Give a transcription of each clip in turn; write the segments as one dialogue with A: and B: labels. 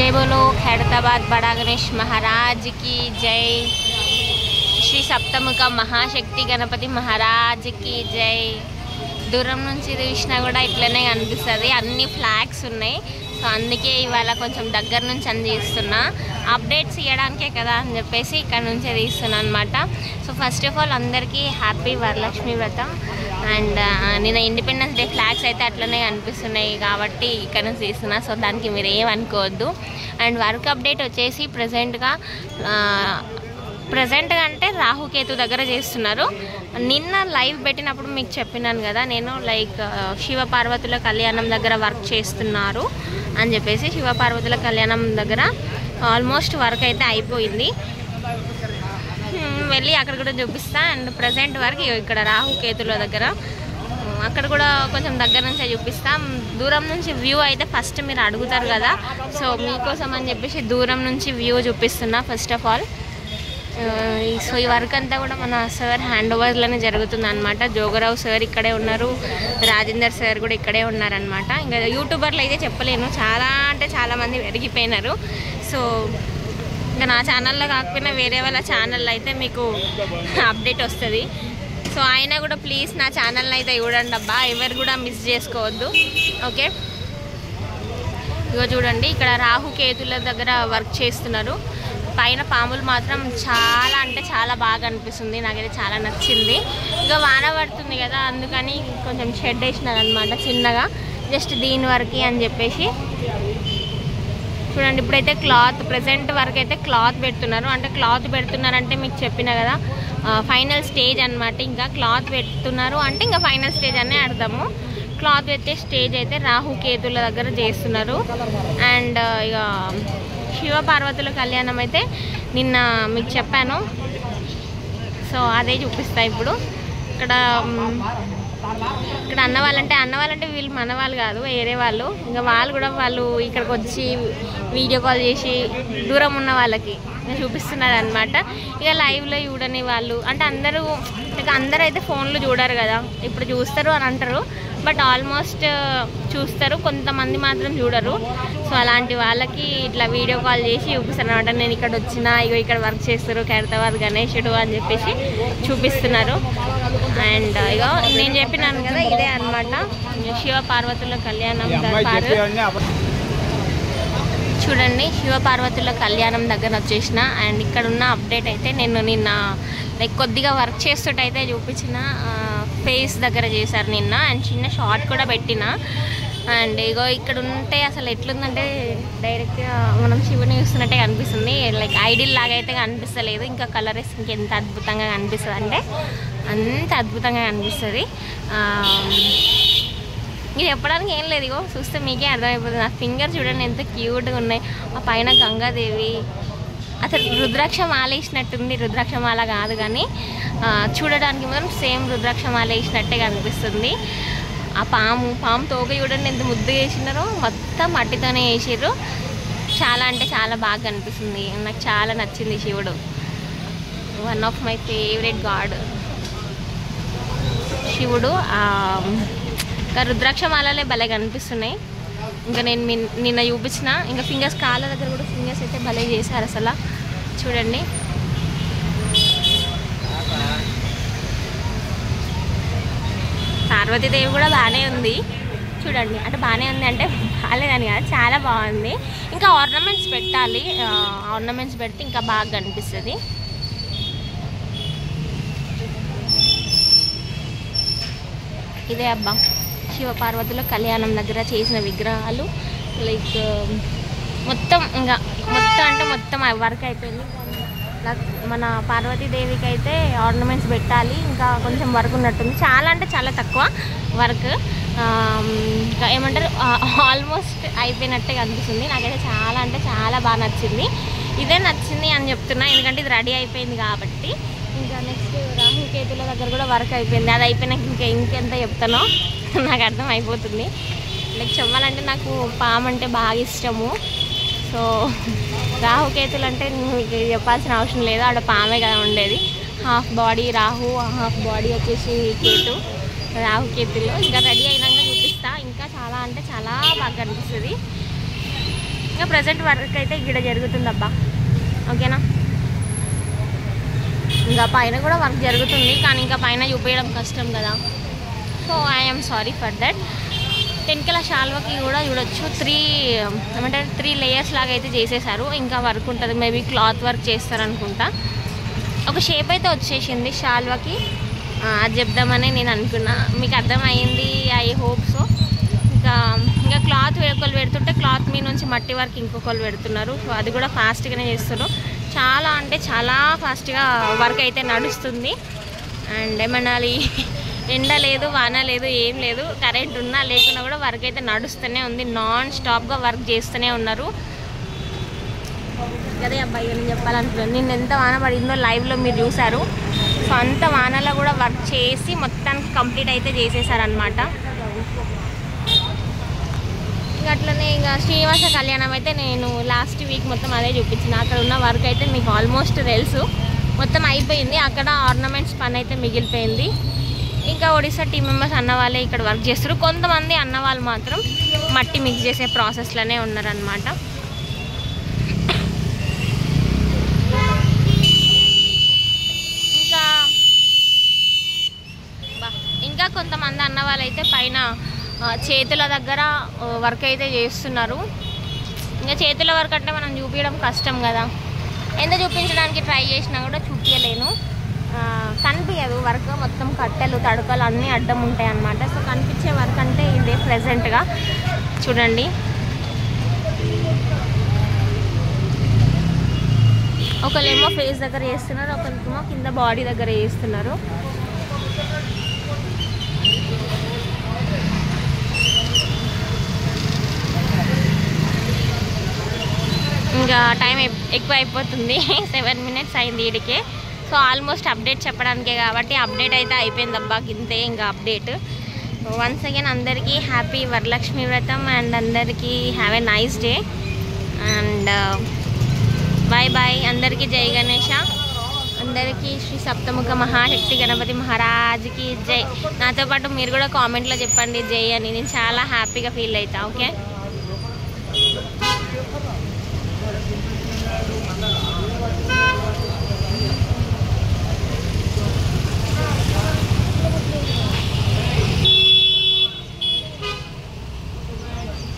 A: जय बोलो खैरताबाद बड़ा गणेश महाराज की जय। श्री सप्तमुख महाशक्ति गणपति महाराज की जय। దూరం నుంచి చూసినా కూడా ఇట్లనే కనిపిస్తుంది, అన్ని ఫ్లాగ్స్ ఉన్నాయి. సో అందుకే ఇవాళ కొంచెం దగ్గర నుంచి అని తీస్తున్నా, అప్డేట్స్ ఇవ్వడానికే కదా అని చెప్పేసి ఇక్కడ నుంచే తీస్తున్నా అనమాట. సో ఫస్ట్ ఆఫ్ ఆల్ అందరికీ హ్యాపీ వరలక్ష్మి వ్రతం. అండ్ నిన్న ఇండిపెండెన్స్ డే ఫ్లాగ్స్ అయితే అట్లనే కనిపిస్తున్నాయి కాబట్టి ఇక్కడ నుంచి తీస్తున్నా. సో దానికి మీరు ఏమనుకోవద్దు. అండ్ వర్క్ అప్డేట్ వచ్చేసి ప్రజెంట్గా అంటే రాహుకేతు దగ్గర చేస్తున్నారు. నిన్న లైవ్ పెట్టినప్పుడు మీకు చెప్పినాను కదా నేను, లైక్ శివపార్వతుల కళ్యాణం దగ్గర వర్క్ చేస్తున్నారు అని చెప్పేసి. శివపార్వతుల కళ్యాణం దగ్గర ఆల్మోస్ట్ వర్క్ అయితే అయిపోయింది, వెళ్ళి అక్కడ కూడా చూపిస్తా. అండ్ ప్రజెంట్ వర్క్ ఇక్కడ రాహుకేతుల దగ్గర, అక్కడ కూడా కొంచెం దగ్గర నుంచే చూపిస్తాం. దూరం నుంచి వ్యూ అయితే ఫస్ట్ మీరు అడుగుతారు కదా, సో మీకోసం అని చెప్పేసి దూరం నుంచి వ్యూ చూపిస్తున్నా ఫస్ట్ ఆఫ్ ఆల్. సో ఈ వర్క్ అంతా కూడా మన సార్ హ్యాండ్ ఓవర్లోనే జరుగుతుంది అనమాట. జోగరావు సార్ ఇక్కడే ఉన్నారు, రాజేందర్ సార్ కూడా ఇక్కడే ఉన్నారనమాట. ఇంకా యూట్యూబర్లు అయితే చెప్పలేను, చాలా అంటే చాలామంది పెరిగిపోయినారు. సో ఇంకా నా ఛానల్లో కాకపోయినా వేరే వాళ్ళ ఛానల్లో అయితే మీకు అప్డేట్ వస్తుంది. సో అయినా కూడా ప్లీజ్ నా ఛానల్ని అయితే చూడండి అబ్బా, ఎవరు కూడా మిస్ చేసుకోవద్దు, ఓకే. ఇగో చూడండి, ఇక్కడ రాహుకేతుల దగ్గర వర్క్ చేస్తున్నారు. పైన పాములు మాత్రం చాలా అంటే చాలా బాగా అనిపిస్తుంది, నాకైతే చాలా నచ్చింది. ఇక వాన పడుతుంది కదా అందుకని కొంచెం షెడ్ వేసినారు అనమాట చిన్నగా, జస్ట్ దీని వరకు అని చెప్పేసి. చూడండి ఇప్పుడైతే క్లాత్ ప్రజెంట్ వరకు అయితే క్లాత్ పెడుతున్నారు. అంటే క్లాత్ పెడుతున్నారంటే మీకు చెప్పిన కదా ఫైనల్ స్టేజ్ అనమాట. ఇంకా క్లాత్ పెడుతున్నారు అంటే ఇంకా ఫైనల్ స్టేజ్ అనే అర్థము. క్లాత్ పెట్టే స్టేజ్ అయితే రాహుకేతుల దగ్గర చేస్తున్నారు. అండ్ ఇక శివపార్వతుల కళ్యాణం అయితే నిన్న మీకు చెప్పాను, సో అదే చూపిస్తా ఇప్పుడు. ఇక్కడ అన్నవాళ్ళంటే వీళ్ళు మన వాళ్ళు కాదు, వేరే వాళ్ళు. ఇంకా వాళ్ళు కూడా వాళ్ళు ఇక్కడికి వచ్చి వీడియో కాల్ చేసి దూరం ఉన్న వాళ్ళకి చూపిస్తున్నారు అనమాట. ఇక లైవ్లో చూడని వాళ్ళు అంటే అందరూ అయితే ఫోన్లో చూడరు కదా, ఇప్పుడు చూస్తారు అని అంటారు, బట్ ఆల్మోస్ట్ చూస్తారు, కొంతమంది మాత్రం చూడరు. సో అలాంటి వాళ్ళకి ఇట్లా వీడియో కాల్ చేసి చూపిస్తారు అనమాట. నేను ఇక్కడ వచ్చినా, ఇగో ఇక్కడ వర్క్ చేస్తారు ఖైరతాబాద్ గణేశుడు అని చెప్పేసి చూపిస్తున్నారు. అండ్ ఇగో నేను చెప్పినాను కదా ఇదే అనమాట శివపార్వతుల కళ్యాణం దర్బారు. చూడండి శివపార్వతుల కళ్యాణం దగ్గర వచ్చేసిన. అండ్ ఇక్కడ ఉన్న అప్డేట్ అయితే నేను నిన్న లైక్ కొద్దిగా వర్క్ చేస్తుంటైతే చూపించిన, ఫేస్ దగ్గర చేశారు నిన్న. అండ్ చిన్న షార్ట్ కూడా పెట్టిన. అండ్ ఇగో ఇక్కడ ఉంటే అసలు ఎట్లుందంటే డైరెక్ట్గా మనం శివుని చూస్తున్నట్టే కనిపిస్తుంది, లైక్ ఐడిల్ లాగా అయితే కనిపిస్తలేదు. ఇంకా కలర్స్ ఇంకెంత అద్భుతంగా కనిపిస్తుంది అంటే అంత అద్భుతంగా కనిపిస్తుంది. ఇది చెప్పడానికి ఏం లేదు, ఇగో చూస్తే మీకే అర్థమైపోతుంది. నా ఫింగర్ చూడండి ఎంత క్యూట్గా ఉన్నాయి. ఆ పైన గంగాదేవి, అసలు రుద్రాక్షమాల వేసినట్టుంది. రుద్రాక్షమాల కాదు కానీ చూడడానికి మాత్రం సేమ్ రుద్రాక్షమాల వేసినట్టే కనిపిస్తుంది. ఆ పాము తోక చూడండి ఎంత ముద్దుగా వేసినారో, మొత్తం మట్టితోనే వేసిర్రు. చాలా అంటే చాలా బాగా కనిపిస్తుంది, నాకు చాలా నచ్చింది. శివుడు one of my favourite God శివుడు. ఇంకా రుద్రాక్షమాలలే భలే కనిపిస్తున్నాయి. ఇంకా నేను నిన్న చూపించిన, ఇంకా ఫింగర్స్ కాళ్ళ దగ్గర కూడా ఫింగర్స్ అయితే భలే చేశారు అసలు. చూడండి పార్వతీదేవి కూడా బాగానే ఉంది చూడండి. అంటే బాగానే ఉంది అంటే బాగాలేదని కాదు, చాలా బాగుంది. ఇంకా ఆర్నమెంట్స్ పెట్టాలి, ఆర్నమెంట్స్ పెడితే ఇంకా బాగా కనిపిస్తుంది. ఇదే అబ్బా శివపార్వతుల కళ్యాణం దగ్గర చేసిన విగ్రహాలు. లైక్ మొత్తం అంటే మొత్తం వర్క్ అయిపోయింది. మన పార్వతీదేవికి అయితే ఆర్నమెంట్స్ పెట్టాలి, ఇంకా కొంచెం వర్క్ ఉన్నట్టుంది. చాలా అంటే చాలా తక్కువ వర్క్, ఏమంటారు ఆల్మోస్ట్ అయిపోయినట్టే కనిపిస్తుంది. నాకైతే చాలా అంటే చాలా బాగా నచ్చింది. ఇదే నచ్చింది అని చెప్తున్నా ఎందుకంటే ఇది రెడీ అయిపోయింది కాబట్టి. ఇంకా నెక్స్ట్ రాహుకేతుల దగ్గర కూడా వర్క్ అయిపోయింది. అది అయిపోయినాక ఇంకెంత చెప్తానో నాకు అర్థం అయిపోతుంది. లైక్ చెప్పాలంటే నాకు పాము అంటే బాగా ఇష్టము. సో రాహుకేతులు అంటే మీకు చెప్పాల్సిన అవసరం లేదు, ఆడ పామే కదా ఉండేది. Half body Rahu, half body వచ్చేసి కేతు, రాహుకేతులు. ఇంకా రెడీ అయినాక చూపిస్తా. ఇంకా చాలా అంటే చాలా బాగా కనిపిస్తుంది. ఇంకా ప్రజెంట్ వర్క్ అయితే ఇక్కడ జరుగుతుందబ్బా, ఓకేనా. ఇంకా పైన కూడా వర్క్ జరుగుతుంది, కానీ ఇంకా పైన చూపించడం కష్టం కదా. So I'm sorry for that. టెన్కల శాల్వాకి కూడా చూడొచ్చు 3 లేయర్స్ లాగా అయితే చేసేసారు. ఇంకా వర్క్ ఉంటుంది, మేబీ క్లాత్ వర్క్ చేస్తారనుకుంటా. ఒక షేప్ అయితే వచ్చేసింది శాల్వాకి, అది చెప్దామని నేను అనుకున్నా. మీకు అర్థమైంది, ఐ హోప్ సో. ఇంకా క్లాత్ ఒకళ్ళు పెడుతుంటే క్లాత్ మీ నుంచి మట్టి వరకు ఇంకొకళ్ళు పెడుతున్నారు. సో అది కూడా ఫాస్ట్గానే చేస్తున్నారు. చాలా అంటే చాలా ఫాస్ట్గా వర్క్ అయితే నడుస్తుంది. అండ్ ఏమనాలి, ఎండ లేదు, వాన లేదు, ఏం లేదు, కరెంట్ ఉన్నా లేకున్నా కూడా వర్క్ అయితే నడుస్తూనే ఉంది. నాన్ స్టాప్గా వర్క్ చేస్తూనే ఉన్నారు. అదే అబ్బాయి నేను చెప్పాలనుకున్నాను, నిన్న ఎంత వాన పడిందో లైవ్లో మీరు చూసారు. సో అంత వానలో కూడా వర్క్ చేసి మొత్తానికి కంప్లీట్ అయితే చేసేసారనమాట. ఇంకా అట్లనే ఇంకా శ్రీనివాస కళ్యాణం అయితే నేను లాస్ట్ వీక్ మొత్తం అదే చూపించిన. అక్కడ ఉన్న వర్క్ అయితే మీకు ఆల్మోస్ట్ తెలుసు, మొత్తం అయిపోయింది. అక్కడ ఆర్నమెంట్స్ పని అయితే మిగిలిపోయింది. ఇంకా ఒడిశా టీమ్ మెంబర్స్ అన్న వాళ్ళే ఇక్కడ వర్క్ చేస్తారు. కొంతమంది అన్న వాళ్ళు మాత్రం మట్టి మిక్స్ చేసే ప్రాసెస్లోనే ఉన్నారనమాట. ఇంకా కొంతమంది అన్న వాళ్ళైతే పైన చేతుల దగ్గర వర్క్ అయితే చేస్తున్నారు. ఇంకా చేతుల వర్క్ అంటే మనం చూపించడం కష్టం కదా, ఎంత చూపించడానికి ట్రై చేసినా కూడా చూపించలేను, కనిపించదు. వర్క్ మొత్తం కట్టెలు తడకలు అన్నీ అడ్డం ఉంటాయి అన్నమాట. సో కనిపించే వర్క్ అంటే ఇదే ప్రెజెంట్గా చూడండి. ఒకళ్ళేమో ఫేస్ దగ్గర చేస్తున్నారు, ఒకరికేమో కింద బాడీ దగ్గర చేస్తున్నారు. ఇంకా టైం ఎక్కువ అయిపోతుంది, 7 minutes అయింది ఈడికే. సో ఆల్మోస్ట్ అప్డేట్ చెప్పడానికే కాబట్టి అప్డేట్ అయితే అయిపోయింది అబ్బా, ఇంతే ఇంకా అప్డేట్. వన్స్ అగైన్ అందరికీ హ్యాపీ వరలక్ష్మి వ్రతం అండ్ అందరికీ have a nice day and bye bye. అందరికీ జై గణేష, అందరికీ శ్రీ సప్తముఖ మహాశక్తి గణపతి మహారాజ్కి జై. నాతో పాటు మీరు కూడా కామెంట్లో చెప్పండి జై అని, నేను చాలా హ్యాపీగా ఫీల్ అవుతా. ఓకే,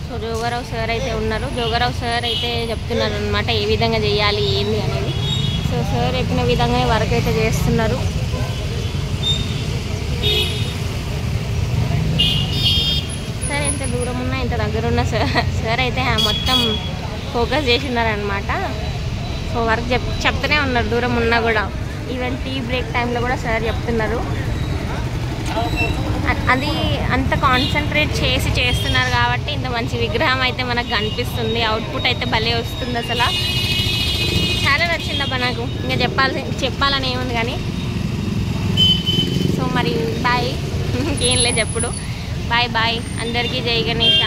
A: సో జోగారావు సార్ అయితే ఉన్నారు. జోగారావు సార్ అయితే చెప్తున్నారు అనమాట ఏ విధంగా చేయాలి ఏంది అనేది. సో సార్ చెప్పిన విధంగానే వర్క్ అయితే చేస్తున్నారు. సార్ ఎంత దూరం ఉన్నా ఇంత దగ్గర ఉన్న సార్ అయితే మొత్తం ఫోకస్ చేసినారనమాట. సో వర్క్ చెప్తూనే ఉన్నారు దూరం ఉన్నా కూడా. ఈవెన్ టీ బ్రేక్ టైంలో కూడా సార్ చెప్తున్నారు. అది అంత కాన్సన్ట్రేట్ చేసి చేస్తున్నారు కాబట్టి ఇంత మంచి విగ్రహం అయితే మనకు కనిపిస్తుంది. అవుట్పుట్ అయితే భలే వస్తుంది. అసలు చాలా నచ్చిందబ్బా నాకు. ఇంకా చెప్పాలని ఏముంది కానీ. సో మరి బాయ్, ఇంకేం లేదు చెప్పుడు. బాయ్ బాయ్, అందరికీ జై గణేష.